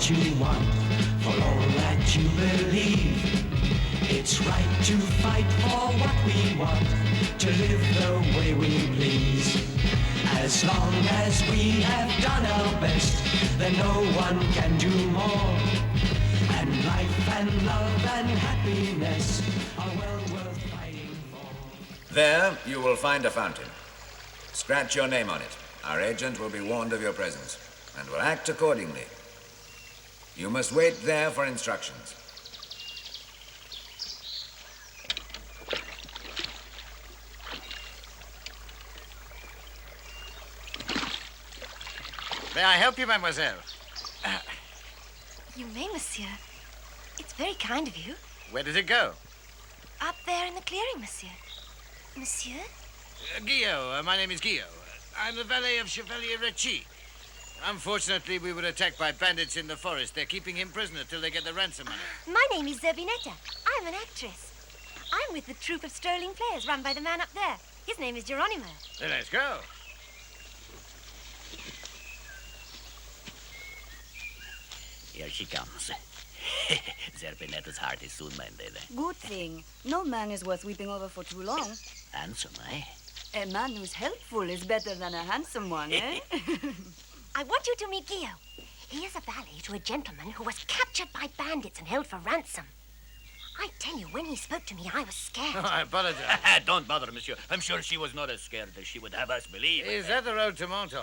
that you want, for all that you believe. It's right to fight for what we want, to live the way we please. As long as we have done our best, then no one can do more. And life and love and happiness are well worth fighting for. There you will find a fountain. Scratch your name on it. Our agent will be warned of your presence and will act accordingly. You must wait there for instructions. May I help you, mademoiselle? You may, monsieur. It's very kind of you. Where does it go? Up there in the clearing, monsieur. Monsieur? Guillaume. My name is Guillaume. I'm the valet of Chevalier de Recci. Unfortunately, we were attacked by bandits in the forest. They're keeping him prisoner till they get the ransom money. My name is Zerbinetta. I'm an actress. I'm with the troupe of strolling players run by the man up there. His name is Geronimo. Then let's go. Here she comes. Zerbinetta's heart is soon mended. Good thing. No man is worth weeping over for too long. Handsome, eh? A man who's helpful is better than a handsome one, eh? I want you to meet Guillaume. He is a valet to a gentleman who was captured by bandits and held for ransom. I tell you, when he spoke to me, I was scared. Oh, I apologize. Don't bother, monsieur. I'm sure she was not as scared as she would have us believe. Is that the road to Menton?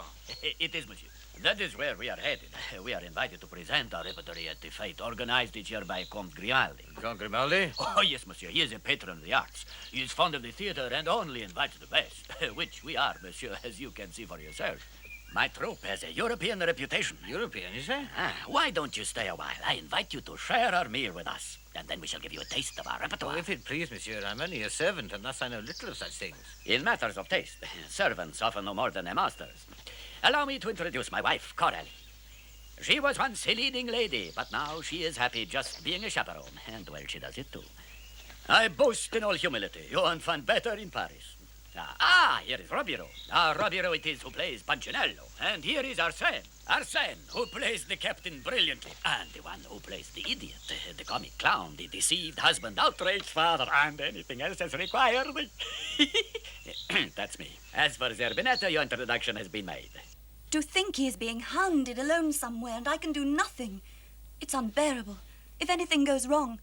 It is, monsieur. That is where we are headed. We are invited to present our repertory at the fete organized each year by Comte Grimaldi. Comte Grimaldi? Oh, yes, monsieur. He is a patron of the arts. He is fond of the theater and only invites the best, which we are, monsieur, as you can see for yourself. My troupe has a European reputation. European, you say? Why don't you stay a while? I invite you to share our meal with us, and then we shall give you a taste of our repertoire. Well, if it please, monsieur, I'm only a servant, and thus I know little of such things. In matters of taste, servants often know more than their masters. Allow me to introduce my wife, Coralie. She was once a leading lady, but now she is happy just being a chaperone, and well, she does it too. I boast in all humility, you won't find better in Paris. Here is Robiro. Robiro it is who plays Punchinello. And here is Arsène. Arsène, who plays the captain brilliantly. And the one who plays the idiot, the comic clown, the deceived husband, outraged father, and anything else as required. That's me. As for Zerbinetta, your introduction has been made. To think he is being hounded alone somewhere and I can do nothing. It's unbearable. If anything goes wrong,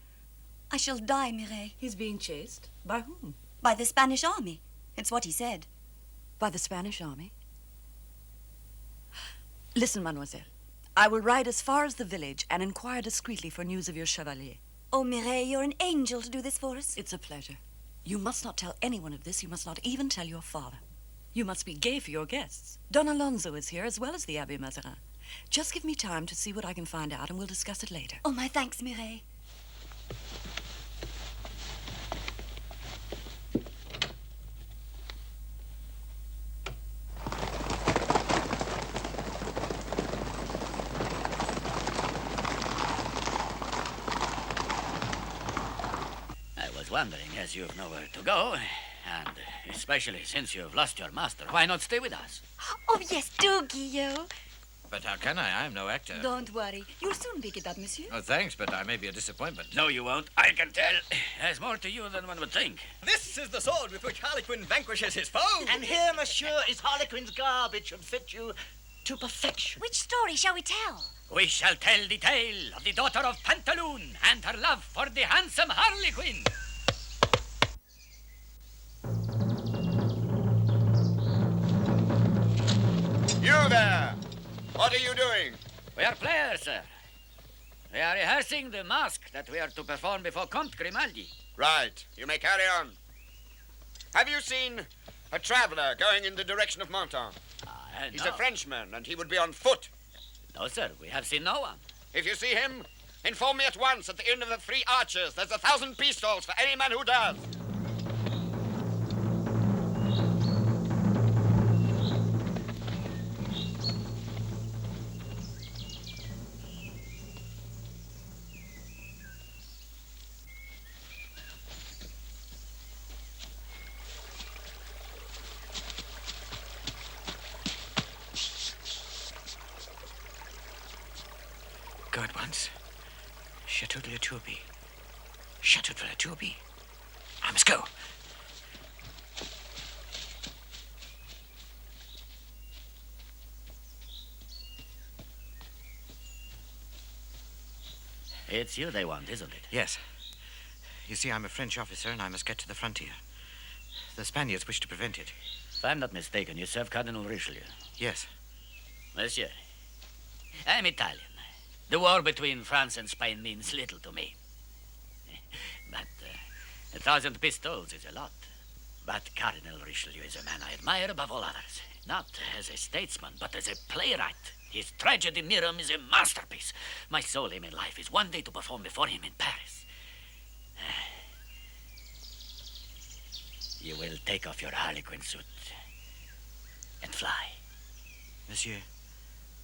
I shall die, Mireille. He's being chased? By whom? By the Spanish army. It's what he said. By the Spanish army? Listen, mademoiselle. I will ride as far as the village and inquire discreetly for news of your chevalier. Oh, Mireille, you're an angel to do this for us. It's a pleasure. You must not tell anyone of this. You must not even tell your father. You must be gay for your guests. Don Alonso is here as well as the Abbé Mazarin. Just give me time to see what I can find out and we'll discuss it later. Oh, my thanks, Mireille. Wondering, as you've nowhere to go, and especially since you've lost your master, why not stay with us? Oh, yes, do, Guillaume. But how can I? I'm no actor. Don't worry. You'll soon pick it up, monsieur. Oh, thanks, but I may be a disappointment. No, you won't. I can tell. There's more to you than one would think. This is the sword with which Harlequin vanquishes his foe. And here, monsieur, is Harlequin's garb. It should fit you to perfection. Which story shall we tell? We shall tell the tale of the daughter of Pantaloon and her love for the handsome Harlequin. You there! What are you doing? We are players, sir. We are rehearsing the mask that we are to perform before Comte Grimaldi. Right. You may carry on. Have you seen a traveler going in the direction of Menton? He's no. a Frenchman, and he would be on foot. No, sir. We have seen no one. If you see him, inform me at once at the Inn of the Three Archers. There's 1,000 pistoles for any man who does. Chateau de la Tourbe. Chateau de la Tourbe. I must go. It's you they want, isn't it? Yes. You see, I'm a French officer and I must get to the frontier. The Spaniards wish to prevent it. If I'm not mistaken, you serve Cardinal Richelieu. Yes. Monsieur, I'm Italian. The war between France and Spain means little to me. But 1,000 pistols is a lot. But Cardinal Richelieu is a man I admire above all others. Not as a statesman, but as a playwright. His tragedy Miriam is a masterpiece. My sole aim in life is one day to perform before him in Paris. You will take off your harlequin suit and fly. Monsieur,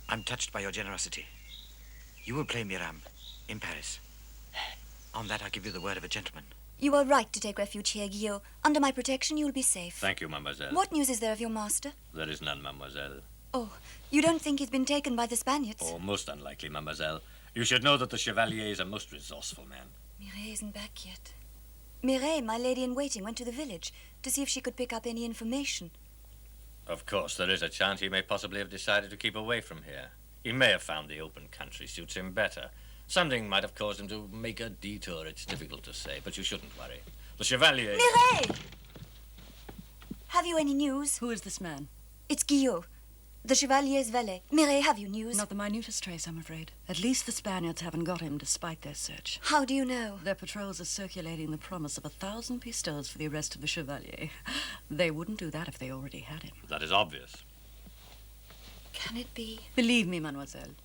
I'm touched by your generosity. You will play Miriam in Paris. On that, I give you the word of a gentleman. You are right to take refuge here, Guillaume. Under my protection, you will be safe. Thank you, mademoiselle. What news is there of your master? There is none, mademoiselle. Oh, you don't think he's been taken by the Spaniards? Oh, most unlikely, mademoiselle. You should know that the Chevalier is a most resourceful man. Mireille isn't back yet. Mireille, my lady-in-waiting, went to the village to see if she could pick up any information. Of course, there is a chance he may possibly have decided to keep away from here. He may have found the open country suits him better. Something might have caused him to make a detour. It's difficult to say, but you shouldn't worry. The Chevalier... Mireille! Have you any news? Who is this man? It's Guillaume, the Chevalier's valet. Mireille, have you news? Not the minutest trace, I'm afraid. At least the Spaniards haven't got him despite their search. How do you know? Their patrols are circulating the promise of 1,000 pistoles for the arrest of the Chevalier. They wouldn't do that if they already had him. That is obvious. Can it be? Believe me, mademoiselle,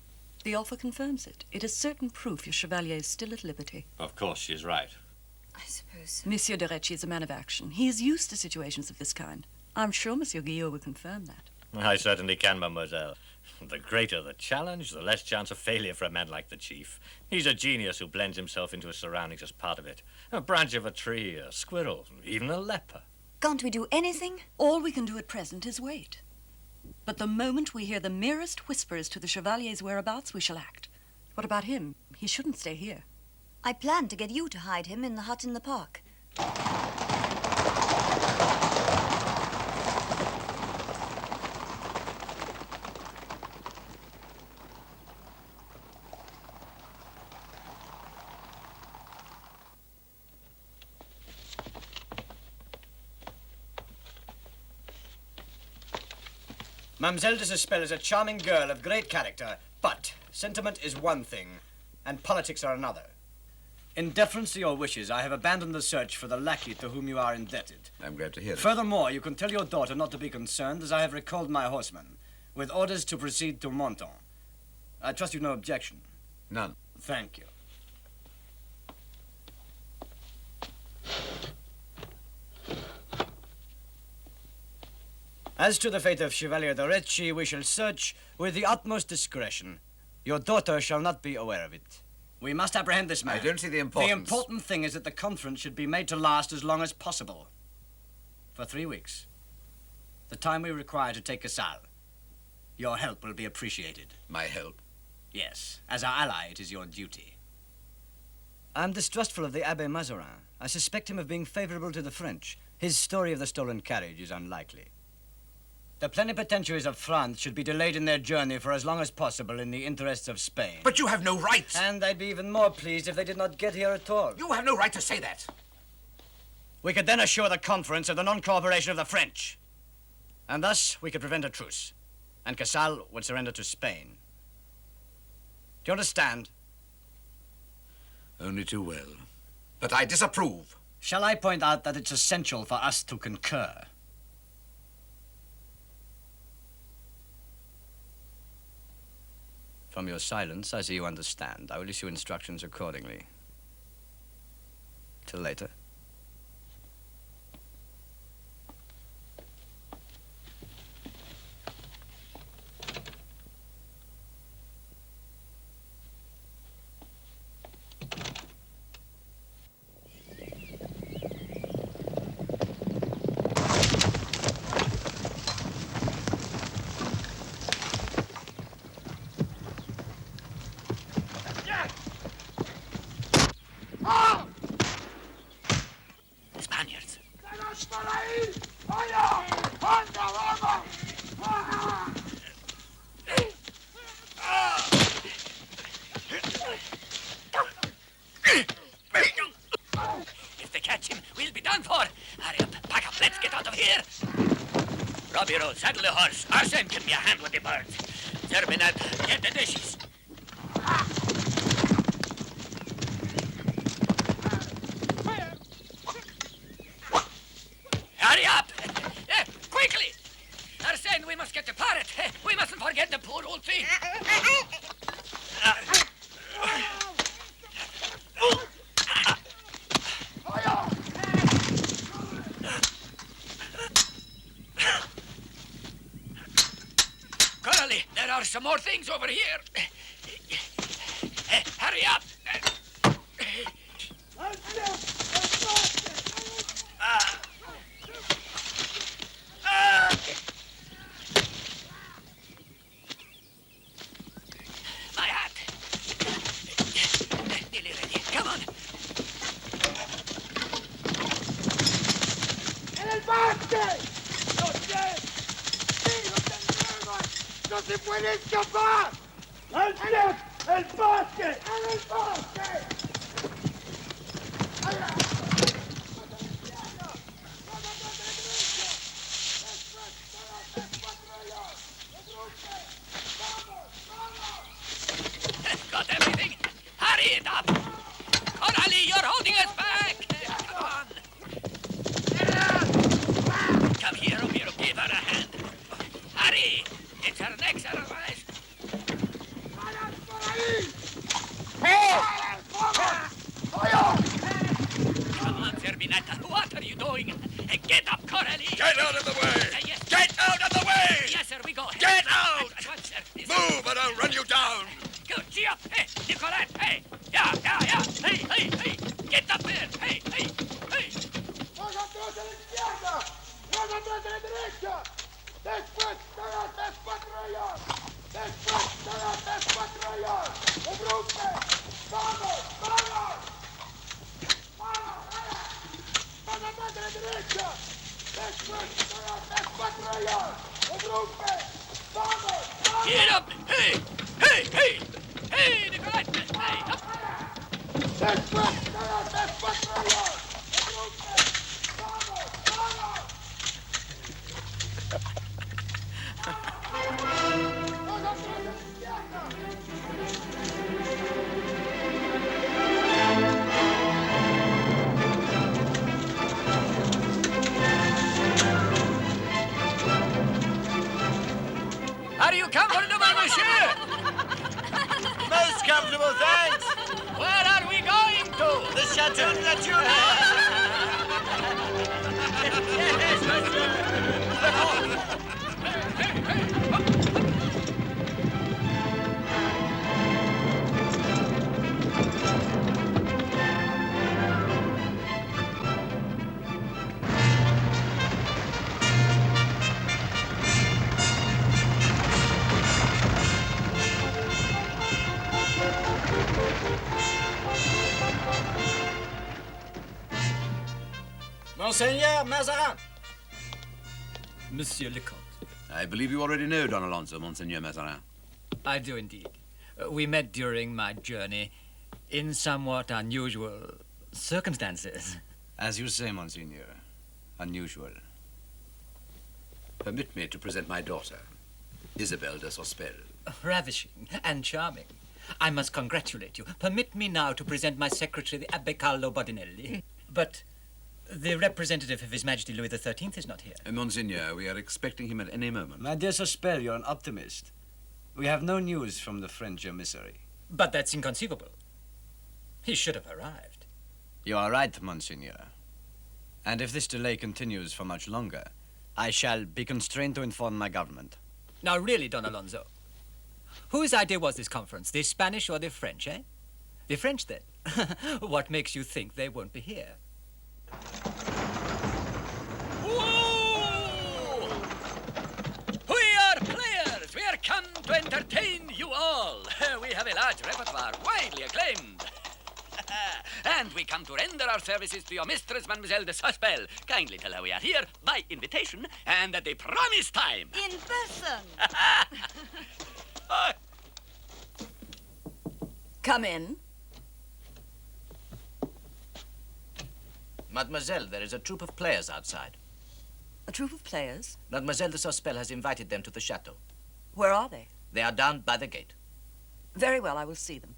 the offer confirms it. It is certain proof your Chevalier is still at liberty. Of course, she is right. I suppose. Monsieur de Recci is a man of action. He is used to situations of this kind. I'm sure Monsieur Guillaume will confirm that. I certainly can, mademoiselle. The greater the challenge, the less chance of failure for a man like the chief. He's a genius who blends himself into his surroundings as part of it. A branch of a tree, a squirrel, even a leper. Can't we do anything? All we can do at present is wait. But the moment we hear the merest whispers to the Chevalier's whereabouts, we shall act. What about him? He shouldn't stay here. I plan to get you to hide him in the hut in the park. Mademoiselle de Suspel is a charming girl of great character, but sentiment is one thing, and politics are another. In deference to your wishes, I have abandoned the search for the lackey to whom you are indebted. I'm glad to hear it. Furthermore, you can tell your daughter not to be concerned, as I have recalled my horseman, with orders to proceed to Menton. I trust you've no objection. None. Thank you. As to the fate of Chevalier de Recci, we shall search with the utmost discretion. Your daughter shall not be aware of it. We must apprehend this man. I don't see the importance. The important thing is that the conference should be made to last as long as possible. For 3 weeks. The time we require to take Casale. Your help will be appreciated. My help? Yes. As our ally, it is your duty. I'm distrustful of the Abbé Mazarin. I suspect him of being favorable to the French. His story of the stolen carriage is unlikely. The plenipotentiaries of France should be delayed in their journey for as long as possible in the interests of Spain. But you have no right. And I'd be even more pleased if they did not get here at all. You have no right to say that. We could then assure the conference of the non-cooperation of the French. And thus we could prevent a truce. And Casale would surrender to Spain. Do you understand? Only too well. But I disapprove. Shall I point out that it's essential for us to concur? From your silence, I see you understand. I will issue instructions accordingly. Till later. If they catch him, we'll be done for. Hurry up, pack up, let's get out of here. Robiro, saddle the horse. Arsene, give me a hand with the birds. Zerbinat, get the dishes. Hurry up! Quickly! Arsene, we must get the parrot. We mustn't forget the poor old thing. Coralie, there are some more things over here. Hurry up! My hat. Nearly ready. Come on. ¡En el bosque! ¡Los tres! ¡Sí, los tendremos! ¡No se puede escapar! ¡Al chef! ¡El bosque! ¡En el bosque! Got everything? Hurry it up! Coralie, you're holding us back! Come on! Come here, Romero. Give her a hand. Hurry! It's her next otherwise. Come on, Zerbinetta. What are you doing? Get up, Coralie! Get out of the way! Yes. Get out of the way! Yes, sir, we go. Get out! At once, sir. Move or I'll run you down! Go, gee up! Hey, Nicolette! Hey! Yeah! Hey! Get up there! Hey! ¡Los atrás a la izquierda! ¡Los atrás a la derecha! ¡Después todas las patrullas! ¡Después todas las patrullas! ¡Agrupe! ¡Vamos! ¡Vamos! ¡Los atrás a la derecha! ¡Después todas las patrullas! ¡Agrupe! ¡Vamos! Get up! Hey, Nicolette! Hey, up! ¡Después todas las patrullas! ¡Agrupe! ¡Vamos! ¡Vamos! ¡Los atrás a la izquierda! How do you comfortable, monsieur? Most comfortable, thanks. Where are we going to? The Chateau de la Tournée. Yes, monsieur. Monseigneur Mazarin. Monsieur le Comte. I believe you already know Don Alonso, Monseigneur Mazarin. I do indeed. We met during my journey in somewhat unusual circumstances. As you say, Monseigneur. Unusual. Permit me to present my daughter, Isabel de Sospel. Ravishing and charming. I must congratulate you. Permit me now to present my secretary, the Abbe Carlo Bodinelli. But the representative of His Majesty Louis XIII is not here. Monseigneur, we are expecting him at any moment. My dear Sospel, you're an optimist. We have no news from the French emissary. But that's inconceivable. He should have arrived. You are right, Monseigneur. And if this delay continues for much longer, I shall be constrained to inform my government. Now, really, Don Alonso, whose idea was this conference, the Spanish or the French, eh? The French, then. What makes you think they won't be here? Whoa! We are players. We are come to entertain you all. We have a large repertoire, widely acclaimed. and we come to render our services to your mistress, Mademoiselle de Sospel. Kindly tell her we are here by invitation and at the promised time. In person. Come in. Mademoiselle, there is a troop of players outside. A troop of players? Mademoiselle de Sospel has invited them to the chateau. Where are they? They are down by the gate. Very well, I will see them.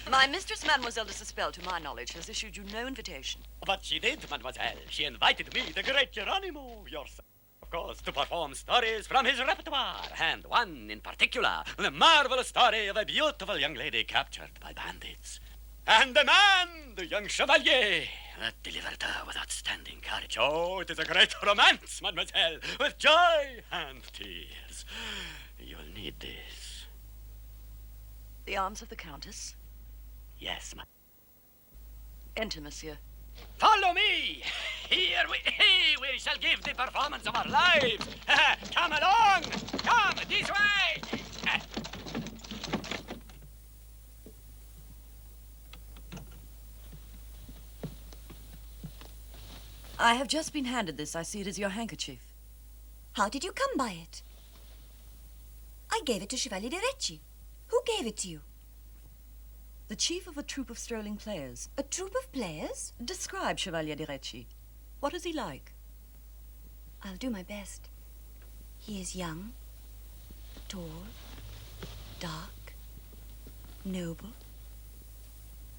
My mistress, Mademoiselle de Sospel, to my knowledge, has issued you no invitation. But she did, mademoiselle. She invited me, the great Geronimo, yourself, of course, to perform stories from his repertoire. And one in particular, the marvelous story of a beautiful young lady captured by bandits. And the man, the young Chevalier, delivered her with outstanding courage. Oh, it is a great romance, mademoiselle, with joy and tears. You'll need this. The arms of the Countess? Yes, ma. Enter, monsieur. Follow me! Here we shall give the performance of our lives! Come along! Come, this way! I have just been handed this. I see it is your handkerchief. How did you come by it? I gave it to Chevalier de Recci. Who gave it to you? The chief of a troop of strolling players. A troop of players? Describe Chevalier de Recci. What is he like? I'll do my best. He is young, tall, dark, noble.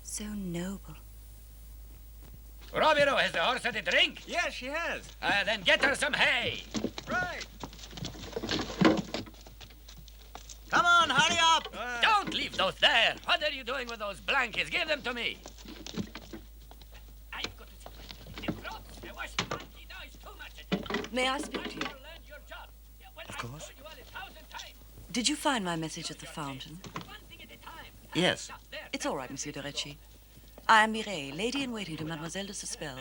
So noble. Robiro, has the horse had a drink? Yes, she has. Then get her some hay. Right. Come on, hurry up. Don't leave those there. What are you doing with those blankets? Give them to me. I've got to see the props. The wash monkey now is too much. May I speak to you? Of course. Did you find my message at the fountain? Yes. It's all right, Monsieur de Recci. I am Mireille, lady-in-waiting to Mademoiselle de Sospel,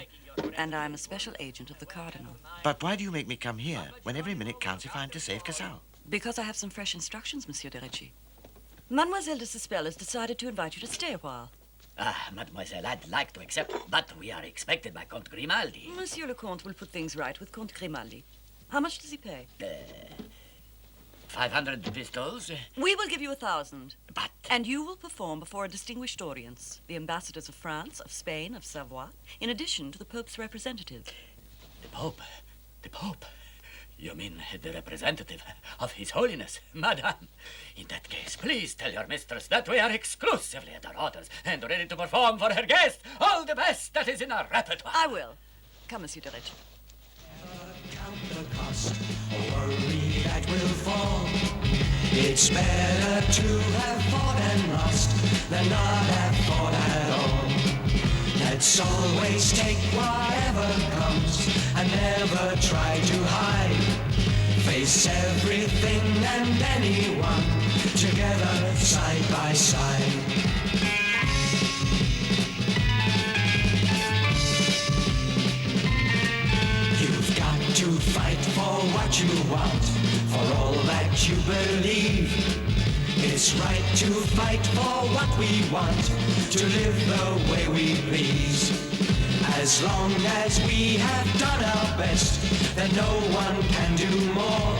and I am a special agent of the Cardinal. But why do you make me come here when every minute counts if I'm to save Casal? Because I have some fresh instructions, Monsieur de Recci. Mademoiselle de Sospel has decided to invite you to stay a while. Mademoiselle, I'd like to accept, but we are expected by Comte Grimaldi. Monsieur le Comte will put things right with Comte Grimaldi. How much does he pay? 500 pistols. We will give you 1,000. But... And you will perform before a distinguished audience. The ambassadors of France, of Spain, of Savoy, in addition to the Pope's representative. The Pope? The Pope? You mean the representative of His Holiness, Madame? In that case, please tell your mistress that we are exclusively at her orders and ready to perform for her guest all the best that is in our repertoire. I will. Come, Monsieur de Recci. Count the cost, a worry that will fall. It's better to have fought and lost than not have fought at all. Let's always take whatever comes and never try to hide. Face everything and anyone together side by side. To fight for what you want, for all that you believe. It's right to fight for what we want, to live the way we please. As long as we have done our best, then no one can do more.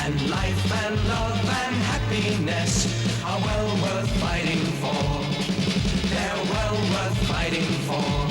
And life and love and happiness are well worth fighting for. They're well worth fighting for.